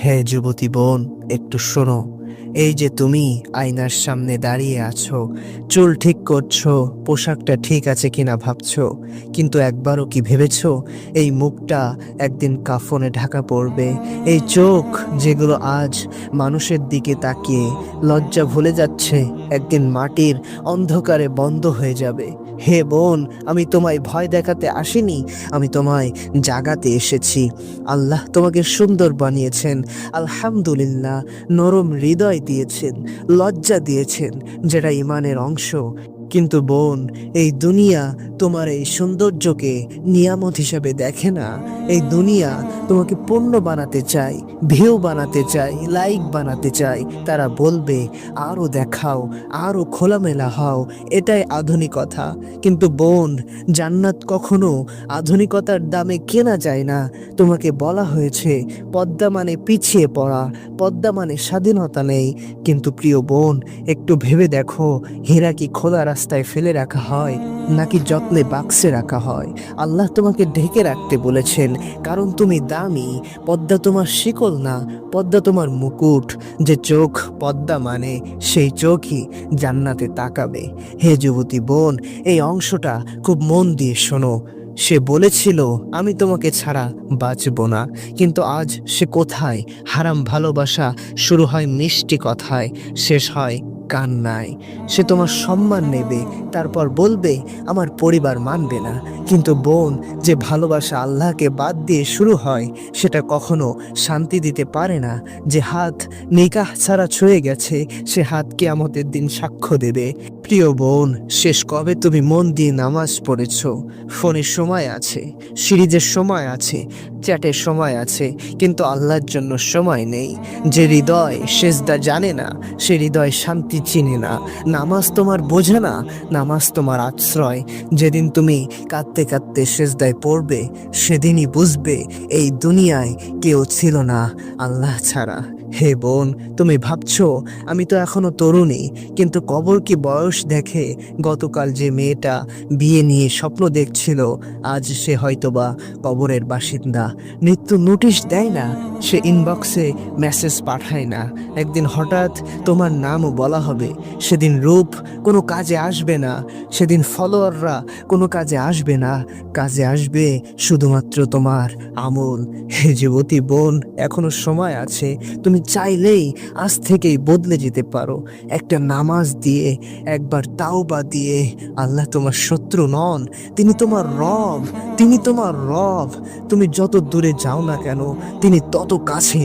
হে যুবতী বোন, একটু শোনো। এই যে তুমি আয়নার সামনে দাঁড়িয়ে আছো, চুল ঠিক করছো, পোশাকটা ঠিক আছে কিনা ভাবছো, কিন্তু একবারও কি ভেবেছো এই মুখটা একদিন কাফনে ঢাকা পড়বে? এই চোখ যেগুলো আজ মানুষের দিকে তাকিয়ে লজ্জা ভুলে যাচ্ছে, একদিন মাটির অন্ধকারে বন্ধ হয়ে যাবে। হে বোন, আমি তোমায় ভয় দেখাতে আসিনি, আমি তোমায় জাগাতে এসেছি। আল্লাহ তোমাকে সুন্দর বানিয়েছেন, আলহামদুলিল্লাহ। নরম হৃদয় দিয়েছেন, লজ্জা দিয়েছেন, যেটা ইমানের অংশ। কিন্তু বোন, এই দুনিয়া তোমার এই সৌন্দর্যকে নিয়ামত হিসাবে দেখে না। এই দুনিয়া তোমাকে পণ্য বানাতে চায়, ভিউ বানাতে চায়, লাইক বানাতে চায়। তারা বলবে আরও দেখাও, আরও খোলামেলা হও, এটাই আধুনিকতা। কিন্তু বোন, জান্নাত কখনো আধুনিকতার দামে কেনা যায় না। তোমাকে বলা হয়েছে পর্দা মানে পিছিয়ে পড়া, পর্দা মানে স্বাধীনতা নেই। কিন্তু প্রিয় বোন, একটু ভেবে দেখো, হীরা কি খোলা রাস্তায় ফেলে রাখা হয়, নাকি যত্নে বাক্সে রাখা হয়? আল্লাহ তোমাকে ঢেকে রাখতে বলেছেন, কারণ তুমি দামি। পর্দা তোমার শিকল না, পর্দা তোমার মুকুট। যে চোখ পর্দা মানে, সেই চোখই জান্নাতে তাকাবে। হে যুবতী বোন, এই অংশটা খুব মন দিয়ে শোনো। সে বলেছিল আমি তোমাকে ছাড়া বাঁচব না, কিন্তু আজ সে কোথায়? হারাম ভালোবাসা শুরু হয় মিষ্টি কথায়, শেষ হয় কান্নায়। সে তোমার সম্মান নেবে, তারপর বলবে আমার পরিবার মানবে না। কিন্তু বোন, যে ভালোবাসা আল্লাহকে বাদ দিয়ে শুরু হয়, সেটা কখনো শান্তি দিতে পারে না। যে হাত নিকাহ ছাড়া ছুঁয়ে গেছে, সে হাত কিয়ামতের দিন সাক্ষ্য দেবে। প্রিয় বোন, শেষ কবে তুমি মন দিয়ে নামাজ পড়েছো? ফোনের সময় আছে, সিরিজের সময় আছে, চ্যাটের সময় আছে, কিন্তু আল্লাহর জন্য সময় নেই। যে হৃদয় সেজদা জানে না, সে হৃদয় শান্তি চিনে না। নামাজ তোমার বোঝে না, নামাজ তোমার আশ্রয়। যেদিন তুমি কাঁদতে কাঁদতে সেজদায় পড়বে, সেদিনই বুঝবে এই দুনিয়ায় কেউ ছিল না আল্লাহ ছাড়া। হে বোন, তুমি ভাবছো আমি তো এখনো তরুণী, কিন্তু কবর কি বয়স দেখে? গতকাল যে মেয়েটা বিয়ে নিয়ে স্বপ্ন দেখছিল, আজ সে হয়তোবা কবরের বাসিন্দা। মৃত্যু নোটিশ দেয় না, সে ইনবক্সে মেসেজ পাঠায় না। একদিন হঠাৎ তোমার নামও বলা হবে। সেদিন রূপ কোনো কাজে আসবে না, সেদিন ফলোয়াররা কোনো কাজে আসবে না। কাজে আসবে শুধুমাত্র তোমার আমল। হে যুবতী বোন, এখনো সময় আছে। তুমি চাইলেই আজ থেকেই বদলে যেতে পারো। একটা নামাজ দিয়ে, একবার তাওবা দিয়ে। আল্লাহ তোমার শত্রু নন, তিনি তোমার রব। তিনি তোমার রব। তুমি যত দূরে যাও না কেন, তিনি তত কাছেই।